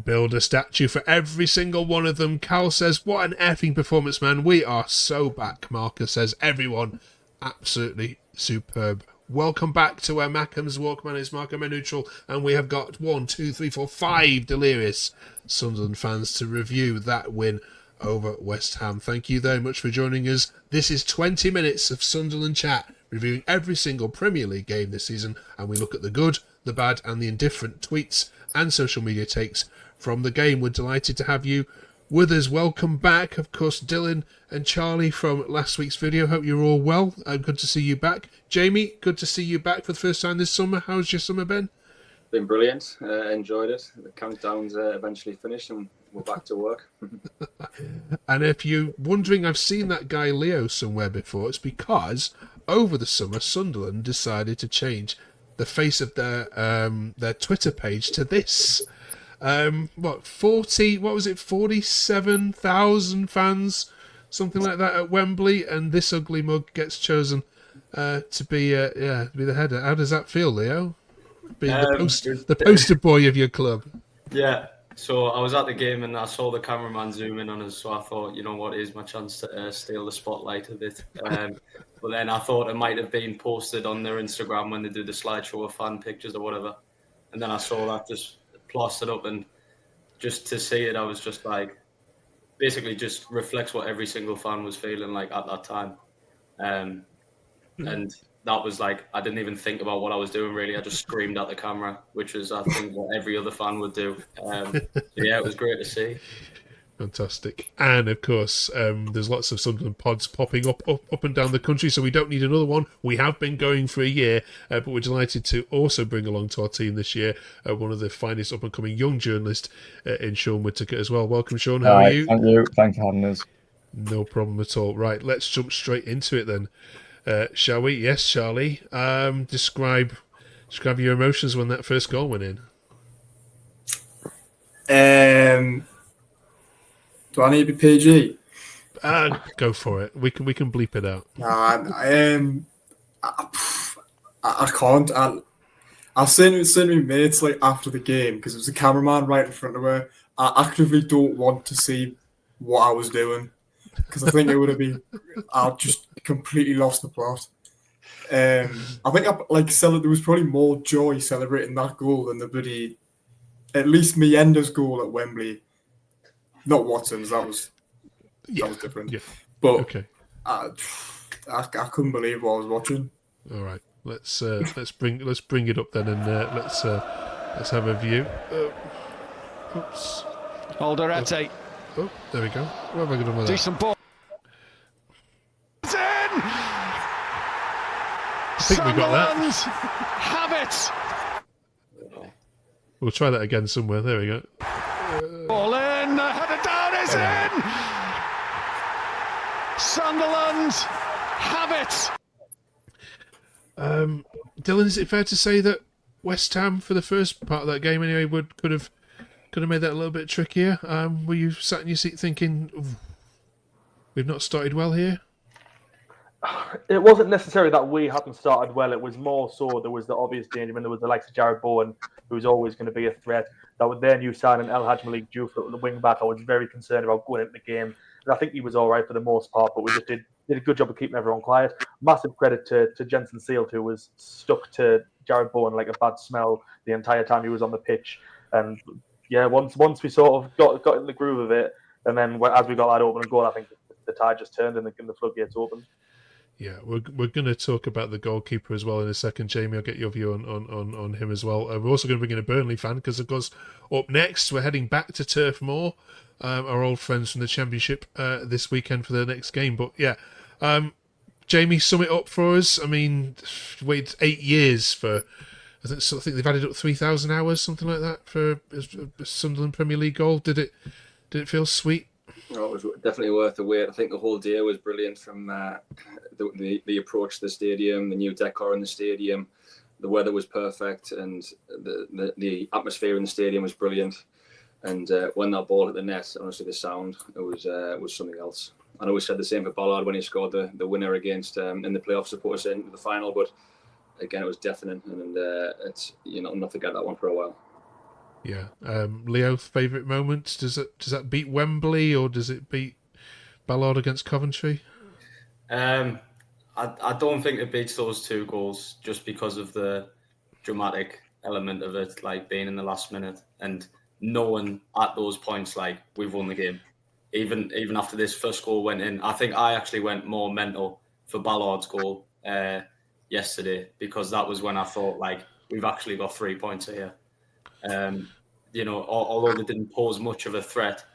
build a statue for every single one of them. Cal says, what an effing performance, man. We are so back. Marcus says, everyone, absolutely superb. Welcome back to Where Mackems Walk. My name is Mark, I'm a neutral, and we have got 5 delirious Sunderland fans to review that win over West Ham. Thank you very much for joining us. This is 20 minutes of Sunderland chat, reviewing every single Premier League game this season, and we look at the good, the bad, and the indifferent tweets and social media takes from the game. We're delighted to have you with us. Welcome back, of course, Dylan and Charlie from last week's video. Hope you're all well. Good to see you back. Jamie, good to see you back for the first time this summer. How's your summer been? Been brilliant. Enjoyed it. The countdown's eventually finished and we're back to work. And if you're wondering, I've seen that guy Leo somewhere before. It's because over the summer, Sunderland decided to change the face of their Twitter page to this. 47,000 fans, something like that at Wembley, and this ugly mug gets chosen to be the header. How does that feel, Leo? Being the poster boy of your club. Yeah. So I was at the game and I saw the cameraman zoom in on us. So I thought, you know what, here's my chance to steal the spotlight a bit. But then I thought it might have been posted on their Instagram when they do the slideshow of fan pictures or whatever. And then I saw that just plastered up, and just to see it, I was just like, basically just reflects what every single fan was feeling like at that time. And that was like, I didn't even think about what I was doing really. I just screamed at the camera, which was, I think, what every other fan would do. So yeah, it was great to see. Fantastic. And of course, there's lots of Sunderland pods popping up and down the country, so we don't need another one. We have been going for a year, but we're delighted to also bring along to our team this year one of the finest up-and-coming young journalists in Sean Whittaker as well. Welcome, Sean. How are you? Thank you. Thanks for having us. No problem at all. Right, let's jump straight into it then. Shall we? Yes, Charlie. Describe your emotions when that first goal went in. Do I need to be PG? Go for it. We can bleep it out. I can't. I seen my mates like after the game because there was a cameraman right in front of her. I actively don't want to see what I was doing because I think it would have been. I just completely lost the plot. I think there was probably more joy celebrating that goal than the bloody, at least Mienda's goal at Wembley. Not Watson's. That was different. Yeah. But okay. I couldn't believe what I was watching. All right, let's bring it up then, and let's have a view. Oops. Alderete. Oh, there we go. What have I done with that? Decent ball. It's in. I think we got that. Have it. We'll try that again somewhere. There we go. Ball in. Header down is in. Sunderland have it. Dylan, is it fair to say that West Ham, for the first part of that game anyway, could have made that a little bit trickier? Were you sat in your seat thinking, we've not started well here? It wasn't necessarily that we hadn't started well. It was more so there was the obvious danger when there was the likes of Jared Bowen, who was always going to be a threat. That with their new signing, El Hadj Malik due for the wing back, I was very concerned about going into the game. And I think he was all right for the most part, but we just did a good job of keeping everyone quiet. Massive credit to Jensen Seelt, who was stuck to Jared Bowen like a bad smell the entire time he was on the pitch. And yeah, once we sort of got in the groove of it, and then as we got that open goal, I think the tide just turned and the floodgates opened. Yeah, we're going to talk about the goalkeeper as well in a second. Jamie, I'll get your view on him as well. We're also going to bring in a Burnley fan because, of course, up next we're heading back to Turf Moor, our old friends from the Championship, this weekend for the next game. But yeah, Jamie, sum it up for us. I mean, wait 8 years for. I think they've added up 3,000 hours, something like that, for a Sunderland Premier League goal. Did it feel sweet? Oh, it was definitely worth the wait. I think the whole day was brilliant, from the approach to the stadium, the new decor in the stadium. The weather was perfect, and the atmosphere in the stadium was brilliant. And when that ball hit the net, honestly, the sound, it was something else. I know we said the same for Ballard when he scored the winner against in the playoffs to put us into the final, but again, it was deafening, and it's not to forget that one for a while. Yeah. Leo, favourite moments? Does that beat Wembley or does it beat Ballard against Coventry? I don't think it beats those 2 goals just because of the dramatic element of it, like being in the last minute and knowing at those points like we've won the game. Even after this first goal went in, I think I actually went more mental for Ballard's goal yesterday, because that was when I thought like we've actually got 3 points here. Although they didn't pose much of a threat,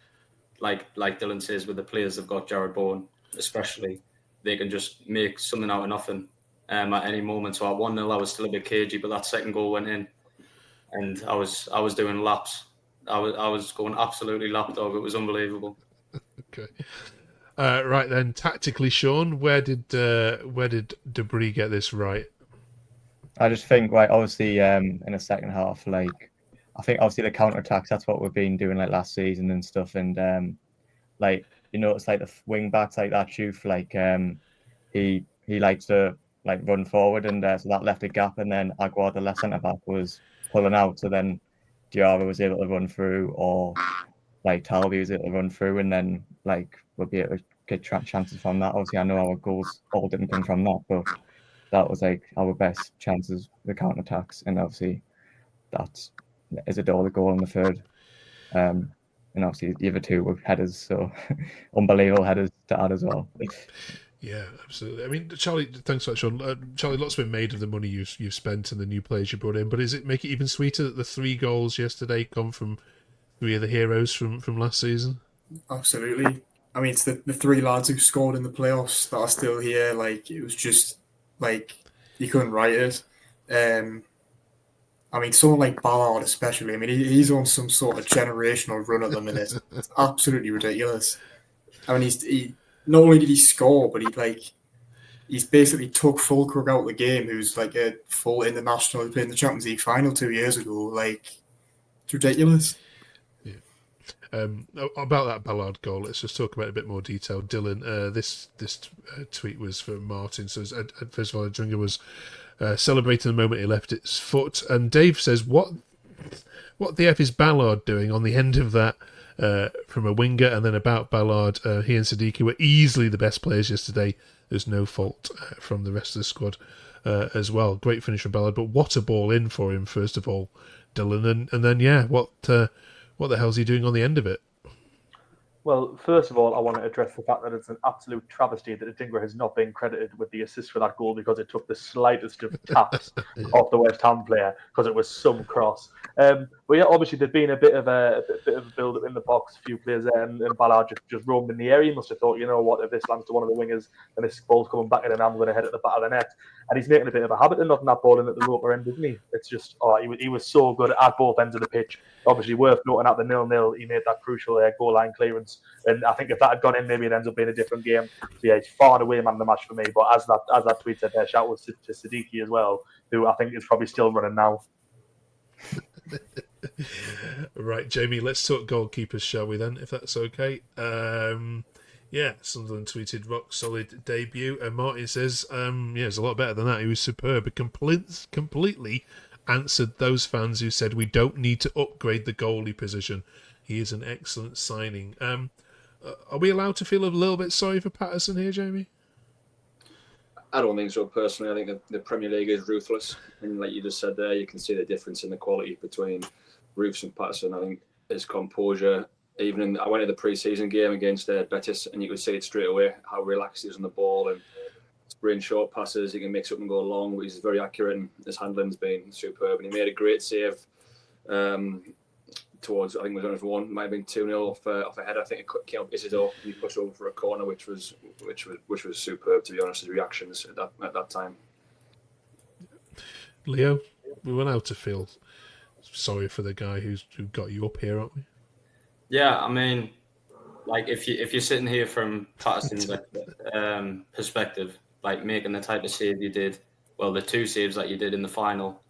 like Dylan says, with the players they've got, Jared Bowen especially, they can just make something out of nothing at any moment. So at 1-0, I was still a bit cagey, but that second goal went in, and I was doing laps. I was going absolutely lapdog. It was unbelievable. Okay. Right then, tactically, Sean, where did Debris get this right? I just think, like, obviously, in the second half, like, I think obviously the counter attacks, that's what we've been doing like last season and stuff. And like, it's like the wing backs, like that youth, like he likes to like run forward, and so that left a gap, and then Aguar, the left centre back, was pulling out, so then Diarra was able to run through, or like Talby was able to run through, and then like we'll be able to get chances from that. Obviously, I know our goals all didn't come from that, but that was like our best chances, the counter attacks, and obviously that's Isidore the goal in the third. And obviously the other 2 were headers, so unbelievable headers to add as well. Yeah, absolutely. I mean, Charlie, thanks for that, Sean. Charlie, lots been made of the money you've spent and the new players you brought in, but is it make it even sweeter that the 3 goals yesterday come from 3 of the heroes from last season? Absolutely. I mean, it's the 3 lads who scored in the playoffs that are still here. Like, it was just like you couldn't write it. I mean, someone like Ballard, especially. I mean, he's on some sort of generational run at the minute. It's absolutely ridiculous. I mean, he not only did he score, but he's basically took Fulkrug out of the game, who's like a full international. He played in the Champions League final 2 years ago. Like, it's ridiculous. About that Ballard goal, let's just talk about it a bit more detail. Dylan, this tweet was from Martin. So first of all, Adjunga was celebrating the moment he left its foot, and Dave says, "What the F is Ballard doing on the end of that?" From a winger, and then about Ballard, he and Siddiqui were easily the best players yesterday. There's no fault from the rest of the squad as well. Great finish from Ballard, but what a ball in for him, first of all, Dylan, and then what the hell's he doing on the end of it? Well, first of all, I want to address the fact that it's an absolute travesty that Adingra has not been credited with the assist for that goal, because it took the slightest of taps off the West Ham player, because it was some cross. But yeah, obviously there'd been a bit of a build up in the box, a few players there, and Ballard just roamed in the area. He must have thought, you know what, if this lands to one of the wingers and this ball's coming back in, and I'm going to head at the back of the net. And he's making a bit of a habit of knocking that ball in at the roper end, isn't he? It's just, he was so good at both ends of the pitch. Obviously worth noting at the 0-0, he made that crucial goal line clearance. And I think if that had gone in, maybe it ends up being a different game. So yeah, he's far and away man of the match for me. But as that tweet said there, shout out to Siddiqui as well, who I think is probably still running now. Right, Jamie, let's talk goalkeepers, shall we then, if that's okay? Yeah, Sunderland tweeted rock solid debut, and Martin says, it's a lot better than that. He was superb. It completely answered those fans who said we don't need to upgrade the goalie position. He is an excellent signing. Are we allowed to feel a little bit sorry for Patterson here, Jamie? I don't think so, personally. I think the Premier League is ruthless. And like you just said there, you can see the difference in the quality between Roofs and Patterson. I think his composure, I went to the pre-season game against Betis, and you could see it straight away, how relaxed he is on the ball and spraying short passes. He can mix up and go long, but he's very accurate, and his handling's been superb. And he made a great save towards, I think it was on his one, might have been 2-0 off a header. I think it came up Isidore, and he pushed over for a corner, which was superb, to be honest, his reactions at that time. Leo, we went out to feel sorry for the guy who got you up here, aren't we? Yeah, I mean, like if you're sitting here from Patterson's perspective, like making the type of save you did, well, the 2 saves that you did in the final,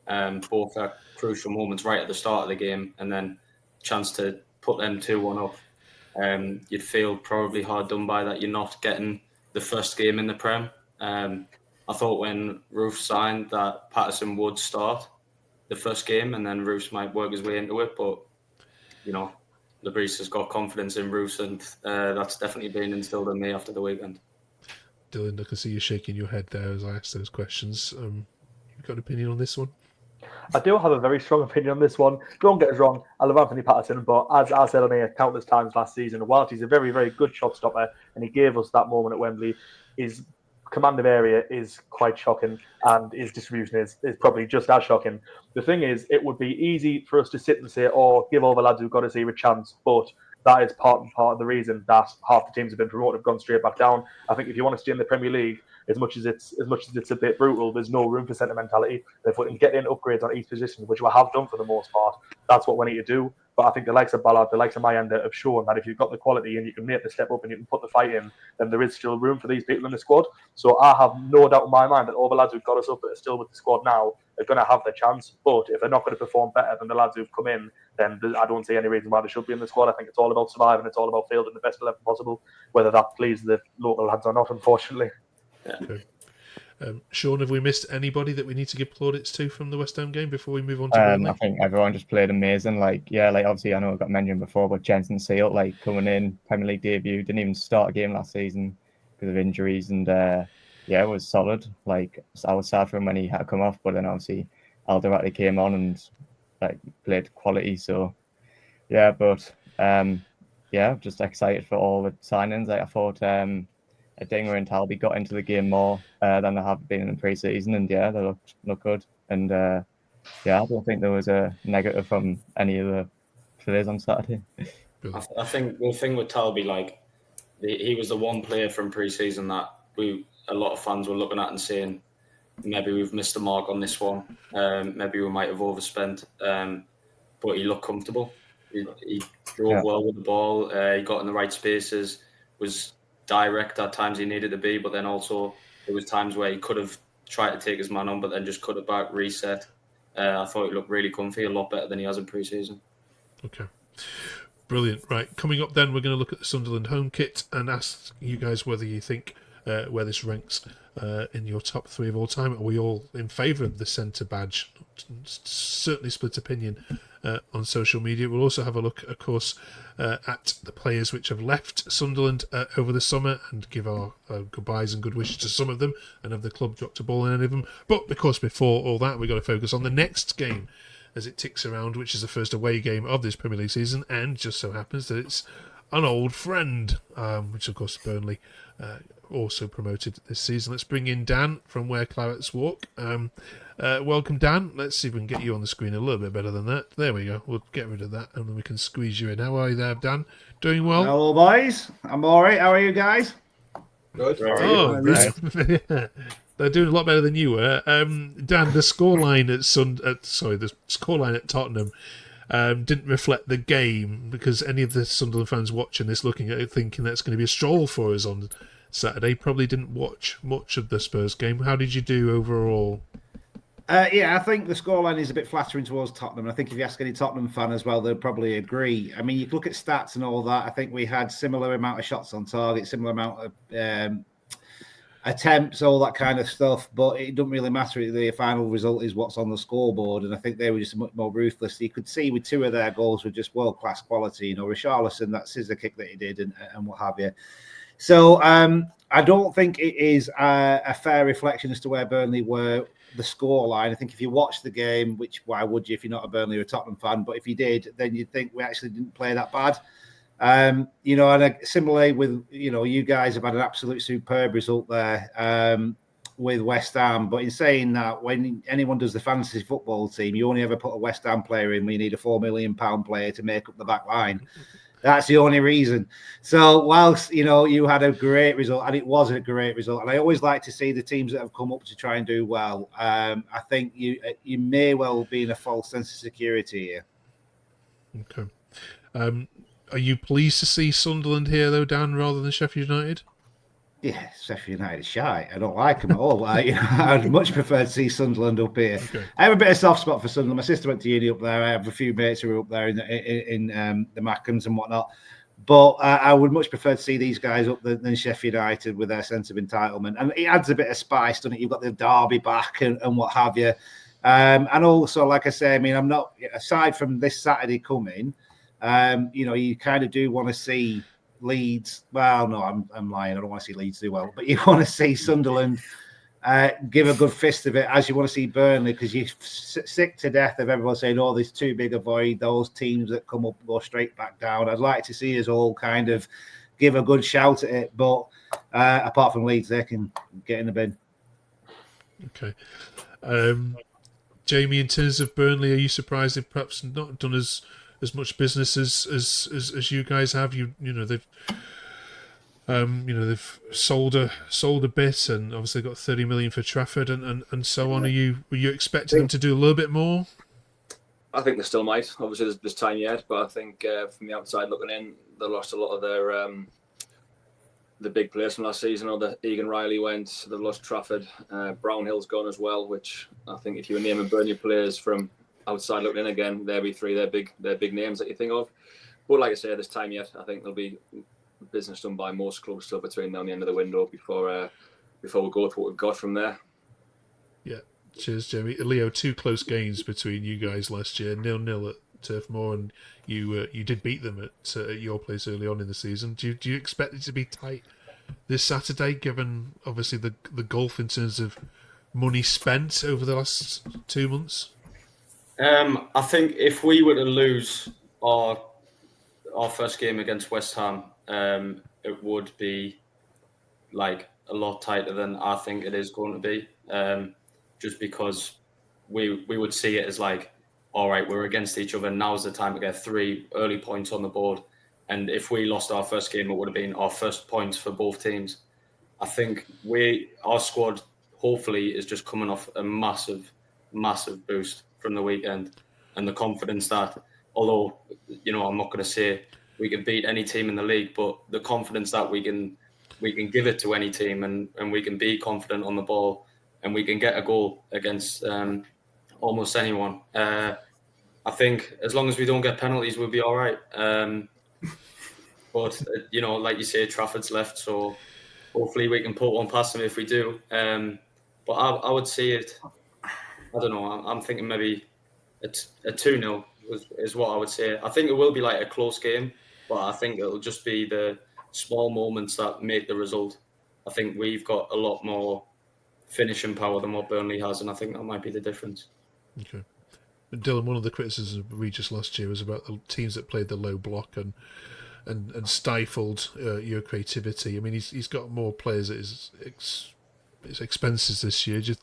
both are crucial moments right at the start of the game, and then chance to put them 2-1 up. You'd feel probably hard done by that you're not getting the first game in the Prem. I thought when Roof signed that Patterson would start, the first game, and then Roos might work his way into it. But Lebris has got confidence in Roos, and that's definitely been instilled in me after the weekend. Dylan, I can see you shaking your head there as I ask those questions. You got an opinion on this one? I do have a very strong opinion on this one. Don't get us wrong, I love Anthony Patterson, but as I said on here countless times last season, whilst he's a very, very good shot stopper, and he gave us that moment at Wembley, his command of area is quite shocking, and his distribution is probably just as shocking. The thing is, it would be easy for us to sit and say, "Oh, give all the lads who've got us here a chance," but that is part of the reason that half the teams have been promoted have gone straight back down. I think if you want to stay in the Premier League, as much as it's a bit brutal, there's no room for sentimentality. If we can get in upgrades on each position, which we have done for the most part, that's what we need to do. But I think the likes of Ballard, the likes of Mayanda have shown that if you've got the quality and you can make the step up and you can put the fight in, then there is still room for these people in the squad. So I have no doubt in my mind that all the lads who've got us up that are still with the squad now are going to have their chance. But if they're not going to perform better than the lads who've come in, then I don't see any reason why they should be in the squad. I think it's all about surviving. It's all about fielding the best 11 possible, whether that pleases the local lads or not, unfortunately. Yeah. Okay. Sean, have we missed anybody that we need to give plaudits to from the West Ham game before we move on to Burnley? I think everyone just played amazing. Obviously I know it got mentioned before, but Jensen Seal, coming in, Premier League debut, didn't even start a game last season because of injuries, and it was solid. I was sad for him when he had to come off, but then obviously Alderweireld came on and played quality. So just excited for all the signings. I thought Dinger and Talby got into the game more than they have been in the pre-season, and they look good. And I don't think there was a negative from any of the players on Saturday. I think the thing with Talby, he was the one player from pre-season that a lot of fans were looking at and saying, maybe we've missed the mark on this one. Maybe we might have overspent. But he looked comfortable. He drove well with the ball. He got in the right spaces. Was direct at times he needed to be, but then also there was times where he could have tried to take his man on, but then just cut it back, reset. I thought he looked really comfy, a lot better than he has in pre-season. Okay. Brilliant. Right, coming up then, we're going to look at the Sunderland home kit and ask you guys whether you think where this ranks in your top 3 of all time. Are we all in favour of the centre badge? Certainly split opinion on social media. We'll also have a look, of course, at the players which have left Sunderland over the summer and give our goodbyes and good wishes to some of them, and have the club dropped a ball in any of them. But because before all that, we've got to focus on the next game as it ticks around, which is the first away game of this Premier League season, and just so happens that it's an old friend, which of course Burnley also promoted this season. Let's bring in Dan from Where Mackems Walk. Welcome, Dan. Let's see if we can get you on the screen a little bit better than that. There we go. We'll get rid of that and then we can squeeze you in. How are you there, Dan? Doing well? Hello, boys. I'm all right. How are you guys? Good. Oh, they're doing a lot better than you were. Dan, the scoreline the scoreline at Tottenham didn't reflect the game, because any of the Sunderland fans watching this, looking at it, thinking that's going to be a stroll for us on Saturday, probably didn't watch much of the Spurs game. How did you do overall? I think the scoreline is a bit flattering towards Tottenham. I think if you ask any Tottenham fan as well, they'll probably agree. I mean, you look at stats and all that. I think we had similar amount of shots on target, similar amount of attempts, all that kind of stuff. But it doesn't really matter. The final result is what's on the scoreboard. And I think they were just much more ruthless. You could see with 2 of their goals were just world-class quality. You know, Richarlison, that scissor kick that he did and what have you. So I don't think it is a fair reflection as to where Burnley were, the scoreline. I think if you watch the game, which why would you if you're not a Burnley or a Tottenham fan, but if you did, then you'd think we actually didn't play that bad. And similarly with, you guys have had an absolute superb result there with West Ham. But in saying that, when anyone does the fantasy football team, you only ever put a West Ham player in when you need a £4 million player to make up the back line. That's the only reason. So whilst, you had a great result, and it was a great result, and I always like to see the teams that have come up to try and do well. I think you may well be in a false sense of security here. Okay. Are you pleased to see Sunderland here, though, Dan, rather than Sheffield United? Yeah, Sheffield United shy. I don't like them at all. I'd much prefer to see Sunderland up here. Okay. I have a bit of soft spot for Sunderland. My sister went to uni up there. I have a few mates who are up there in the Mackems and whatnot. But I would much prefer to see these guys up than Sheffield United with their sense of entitlement. And it adds a bit of spice, doesn't it? You've got the derby back and what have you. And also, like I say, I mean, I'm not, aside from this Saturday coming, you kind of do want to see Leeds. Well, no, I'm lying. I don't want to see Leeds do well, but you want to see Sunderland give a good fist of it, as you want to see Burnley, because you're sick to death of everyone saying, oh, there's too big a void. Those teams that come up go straight back down. I'd like to see us all kind of give a good shout at it. But apart from Leeds, they can get in the bin. Okay. Jamie, in terms of Burnley, are you surprised they've perhaps not done as much business as you guys have? They've sold a bit, and obviously got 30 million for Trafford and so on. Were you expecting them to do a little bit more? I think they still might. Obviously, there's time yet, but I think from the outside looking in, they lost a lot of their the big players from last season. The Egan Riley went. They've lost Trafford. Brownhill's gone as well, which I think if you were naming Burnley players from outside looking in again, there'd be three. They're big names that you think of. But like I say, there's time yet. I think there'll be business done by most clubs still between now and the end of the window before we go to what we've got from there. Yeah. Cheers, Jamie. Leo, 2 close games between you guys last year, 0-0 at Turf Moor, and you did beat them at your place early on in the season. Do you expect it to be tight this Saturday, given obviously the gulf in terms of money spent over the last 2 months? I think if we were to lose our first game against West Ham, it would be like a lot tighter than I think it is going to be. Just because we would see it as like, all right, we're against each other. Now's the time to get 3 early points on the board. And if we lost our first game, it would have been our first points for both teams. I think our squad hopefully is just coming off a massive, massive boost from the weekend, and the confidence that, although I'm not going to say we can beat any team in the league, but the confidence that we can give it to any team, and we can be confident on the ball, and we can get a goal against almost anyone. I think as long as we don't get penalties, we'll be all right. But like you say, Trafford's left, so hopefully we can put one past them if we do. But I would see it. I don't know. I'm thinking maybe a 2-0 is what I would say. I think it will be like a close game, but I think it'll just be the small moments that make the result. I think we've got a lot more finishing power than what Burnley has, and I think that might be the difference. Okay. Dylan, one of the criticisms of Regis last year was about the teams that played the low block and stifled your creativity. I mean, he's got more players at his expenses this year. Do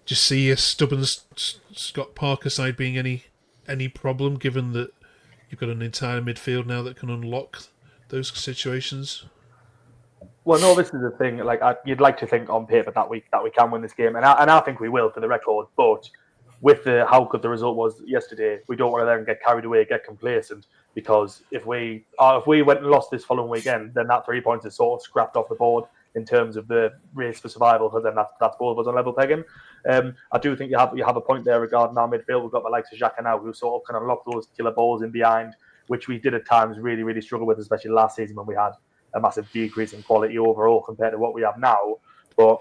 you see a stubborn Scott Parker side being any problem, given that you've got an entire midfield now that can unlock those situations? Well, no, this is the thing. Like, you'd like to think on paper that we can win this game, and I think we will, for the record. But with how good the result was yesterday, we don't want to then get carried away, get complacent. Because if we went and lost this following weekend, then that 3 points is sort of scrapped off the board in terms of the race for survival. Because then that's both of us on level pegging. I do think you have a point there regarding our midfield. We've got the likes of Xhaka now, who sort of can unlock those killer balls in behind, which we did at times really, really struggle with, especially last season when we had a massive decrease in quality overall compared to what we have now. But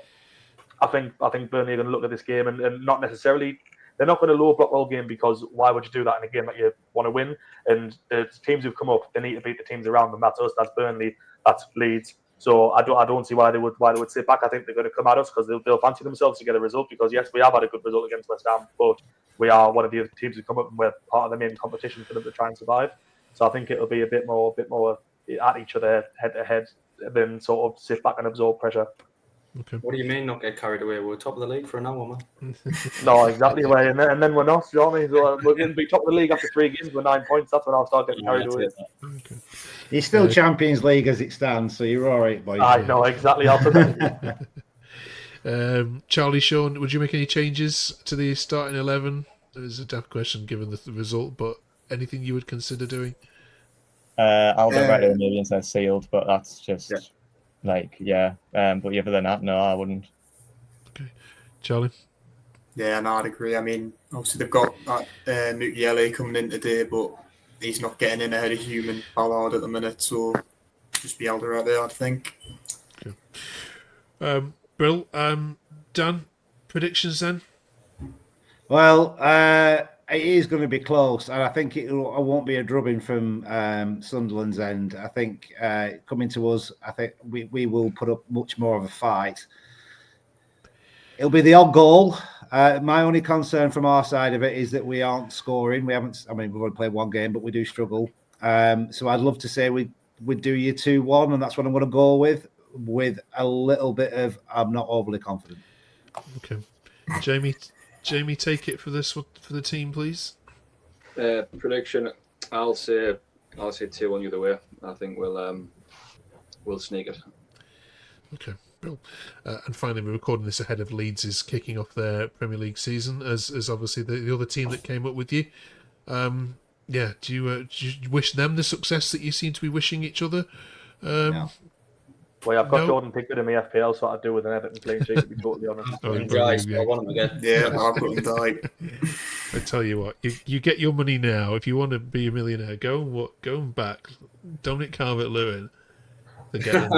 I think Burnley are going to look at this game and not necessarily. They're not going to low block all game, because why would you do that in a game that you want to win? And the teams who've come up, they need to beat the teams around them. That's us, that's Burnley, that's Leeds. So I don't see why they would sit back. I think they're going to come at us because they'll fancy themselves to get a result. Because yes, we have had a good result against West Ham, but we are one of the other teams who come up, and we're part of the main competition for them to try and survive. So I think it'll be a bit more at each other head to head than sort of sit back and absorb pressure. Okay. What do you mean not get carried away? We're top of the league for an hour, man. No, exactly. And then we're not. You know what I mean? So we're going to be top of the league after 3 games with 9 points. That's when I'll start getting carried away. Okay. You're still Champions League as it stands, so you're all right, boys. I know, exactly. Charlie, Sean, would you make any changes to the starting 11? It's a daft question given the result, but anything you would consider doing? I'll get ready maybe instead sealed, but that's just but other than that, no, I wouldn't. Okay. Charlie? Yeah, no, I'd agree. I mean, obviously they've got Mukiele coming in today, but he's not getting in ahead of Human Ballard at the minute, so just be Elder out there, I think. Okay. Brill, Dan, predictions then? Well, it is going to be close, and I think it won't be a drubbing from Sunderland's end. I think coming to us, I think we will put up much more of a fight. It'll be the odd goal. My only concern from our side of it is that we aren't scoring. We've only played one game, but we do struggle. So I'd love to say we'd do you 2-1, and that's what I'm going to go with a little bit of I'm not overly confident. Okay. Jamie, take it for this one, for the team, please. Prediction: I'll say 2-1 either way. I think we'll sneak it. Okay, cool. And finally, we're recording this ahead of Leeds' kicking off their Premier League season, as obviously the other team that came up with you. Do you wish them the success that you seem to be wishing each other? No. Well, I've got Jordan Pickford in my FPL, so I'd do with an Everton clean sheet, to be totally honest. I want him again. Yeah, I've got him died. I tell you what, you get your money now. If you want to be a millionaire, go and back Dominic Calvert-Lewin to get the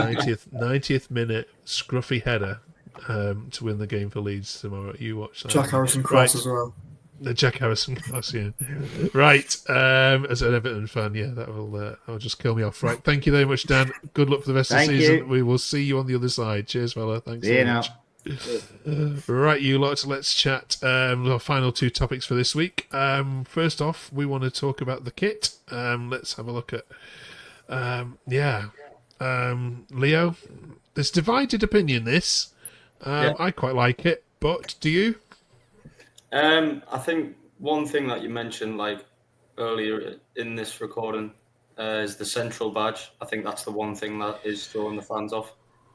90th minute scruffy header to win the game for Leeds tomorrow. You watch that. Jack Harrison cross as well. The Jack Harrison cross, yeah. Right, as an Everton fan, yeah, that'll just kill me off. Right, thank you very much, Dan. Good luck for the rest of the season. You. We will see you on the other side. Cheers, fella. Thanks See so you much. now. Right, you lot, let's chat our final two topics for this week. First off, we want to talk about the kit. Let's have a look at Leo. There's divided opinion this. I quite like it, but do you? I think one thing that you mentioned earlier in this recording is the central badge. I think that's the one thing that is throwing the fans off.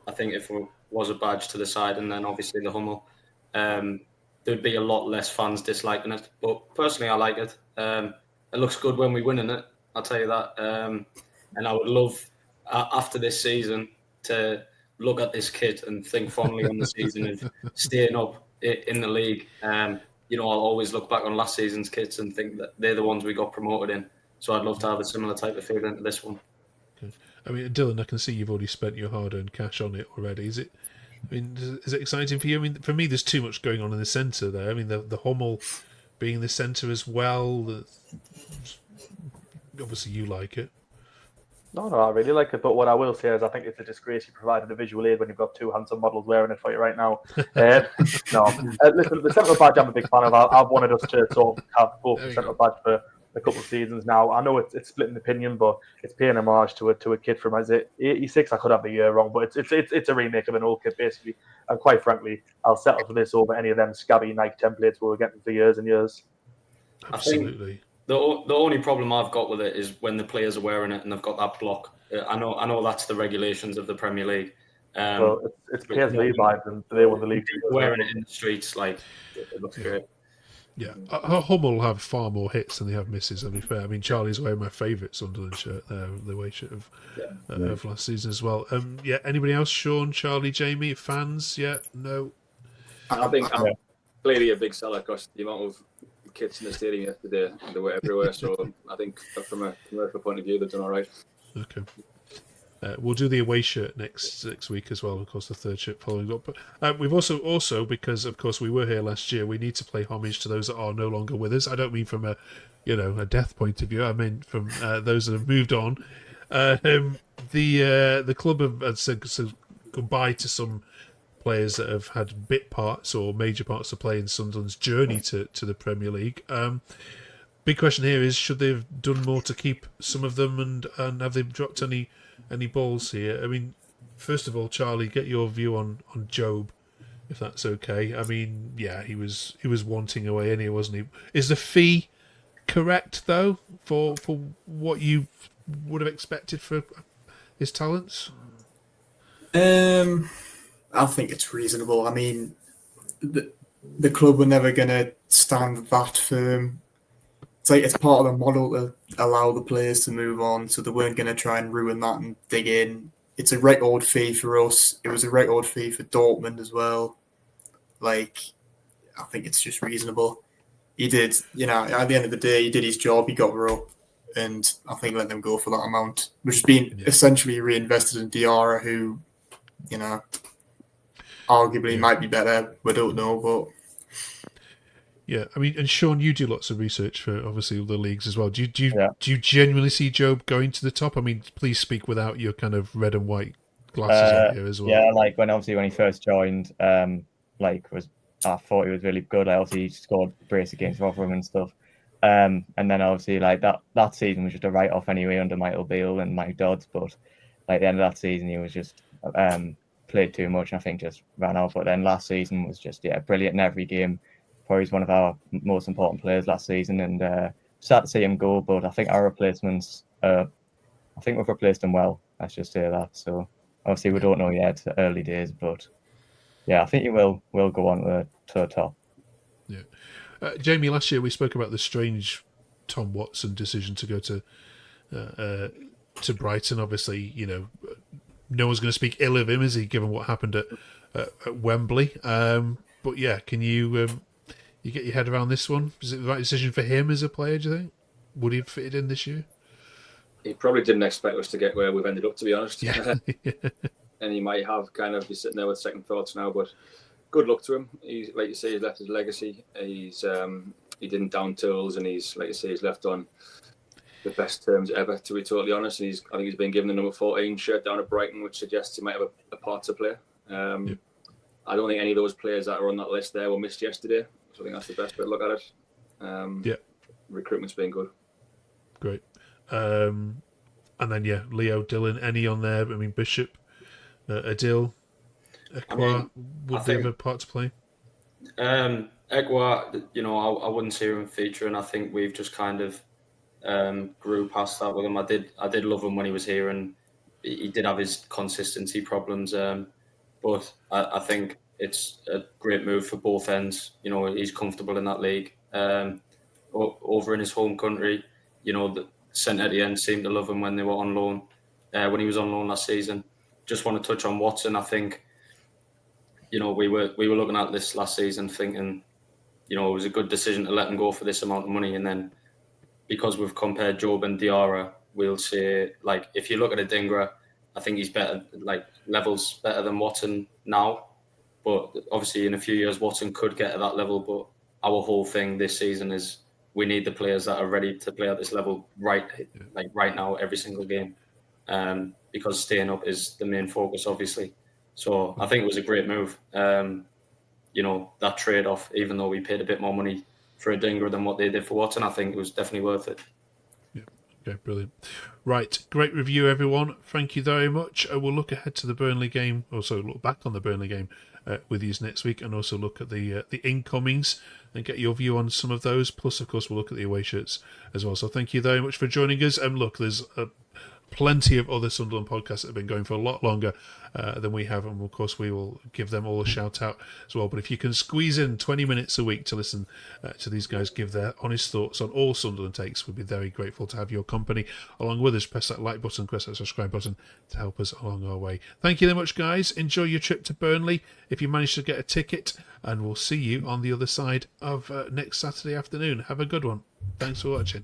I think if it was a badge to the side and then obviously the Hummel, there'd be a lot less fans disliking it. But personally, I like it. It looks good when we win in it, I'll tell you that. And I would love, after this season, to look at this kit and think fondly on the season of staying up in the league. I'll always look back on last season's kits and think that they're the ones we got promoted in. So I'd love to have a similar type of feeling to this one. Okay. I mean, Dylan, I can see you've already spent your hard-earned cash on it already. Is it exciting for you? I mean, for me, there's too much going on in the centre there. I mean, the Hummel being in the centre as well. Obviously, you like it. No, I really like it. But what I will say is I think it's a disgrace you provided a visual aid when you've got two handsome models wearing it for you right now. Listen, the central badge I'm a big fan of. I've wanted us to sort of have both the central badge for a couple of seasons now. I know it's split in opinion, but it's paying homage to a kid from, is it 86? I could have the year wrong, but it's a remake of an old kit, basically. And quite frankly, I'll settle for this over any of them scabby Nike templates we were getting for years and years. Absolutely. The only problem I've got with it is when the players are wearing it and they've got that block. I know that's the regulations of the Premier League. Well, it's PSV vibes, and they won the league. Wearing it in the streets, it looks great. Yeah, Hummel have far more hits than they have misses. To be fair, I mean Charlie's wearing my favourite Sunderland shirt there, the away shirt of last season as well. Anybody else? Sean, Charlie, Jamie, fans? Yeah, no. I think I'm clearly a big seller because the amount of kits in the stadium yesterday, they were everywhere. So I think from a commercial point of view, they've done all right. Okay. We'll do the away shirt next week as well, of course, the third shirt following up. But we've also, because of course we were here last year, we need to pay homage to those that are no longer with us. I don't mean from a death point of view. I mean from those that have moved on. The club have said goodbye to some players that have had bit parts or major parts to play in Sunderland's journey to the Premier League. Big question here is, should they have done more to keep some of them, and have they dropped any balls here? I mean, first of all, Charlie, get your view on Job, if that's okay. I mean, yeah, he was wanting away anyway, wasn't he? Is the fee correct though for what you would have expected for his talents? I think it's reasonable. I mean, the club were never going to stand that firm. It's part of the model to allow the players to move on, so they weren't going to try and ruin that and dig in. It's a record fee for us. It was a record fee for Dortmund as well. I think it's just reasonable. He did, at the end of the day, he did his job. He got her up, and I think let them go for that amount, which has been essentially reinvested in Diarra, who, arguably might be better. We don't know, but. Yeah, I mean, and Sean, you do lots of research for obviously the leagues as well. Do you Yeah. do you genuinely see Job going to the top? I mean, please speak without your kind of red and white glasses on here as well. Yeah, like when he first joined, I thought he was really good. Obviously, he scored brace against Rotherham and stuff. And then obviously like that season was just a write off anyway under Michael Beale and Mike Dodds. But like the end of that season, he was just played too much, and I think just ran out. But then last season was just brilliant in every game. Probably one of our most important players last season, and sad to see him go. But I think our replacements, I think we've replaced him well. Let's just say that. So obviously we don't know yet, early days, but yeah, I think he will go on to the top. Yeah, Jamie. Last year we spoke about the strange Tom Watson decision to go to Brighton. Obviously, no one's going to speak ill of him, is he? Given what happened at Wembley. But yeah, can you get your head around this one? Is it the right decision for him as a player? Do you think? Would he have fitted in this year? He probably didn't expect us to get where we've ended up, to be honest. Yeah. And he might have kind of be sitting there with second thoughts now, but good luck to him. He's, like you say, he's left his legacy. He didn't down tools, and he's left on the best terms ever, to be totally honest. And I think he's been given the number 14 shirt down at Brighton, which suggests he might have a part to play. I don't think any of those players that are on that list there were missed yesterday. So I think that's the best way to look at it. Recruitment's been good. Great. And then Leo, Dillon, any on there? I mean, Bishop, Adil, Ekwa, would they have a part to play? Ekwa, I wouldn't see him featuring. I think we've just kind of grew past that with him. I did love him when he was here, and he did have his consistency problems. But I think it's a great move for both ends. He's comfortable in that league. Over in his home country, the St Etienne seemed to love him when they were on loan. When he was on loan last season. Just want to touch on Watson. I think, we were looking at this last season thinking, it was a good decision to let him go for this amount of money. And then because we've compared Job and Diarra, we'll say, like, if you look at Adingra, I think he's better, like levels better than Watson now. But obviously in a few years, Watson could get to that level. But our whole thing this season is we need the players that are ready to play at this level right now, every single game. Because staying up is the main focus, obviously. So I think it was a great move. That trade-off, even though we paid a bit more money for Adingra than what they did for Watson, I think it was definitely worth it. Yeah. Okay, brilliant. Right, great review, everyone. Thank you very much. We'll look ahead to the Burnley game, also look back on the Burnley game with you next week, and also look at the incomings and get your view on some of those. Plus, of course, we'll look at the away shirts as well. So thank you very much for joining us. And look, there's plenty of other Sunderland podcasts that have been going for a lot longer than we have, and of course we will give them all a shout out as well. But if you can squeeze in 20 minutes a week to listen to these guys give their honest thoughts on all Sunderland takes, we'd be very grateful to have your company along with us. Press that like button, press that subscribe button to help us along our way. Thank you very much, guys. Enjoy your trip to Burnley if you manage to get a ticket, and we'll see you on the other side of next Saturday afternoon. Have a good one. Thanks for watching.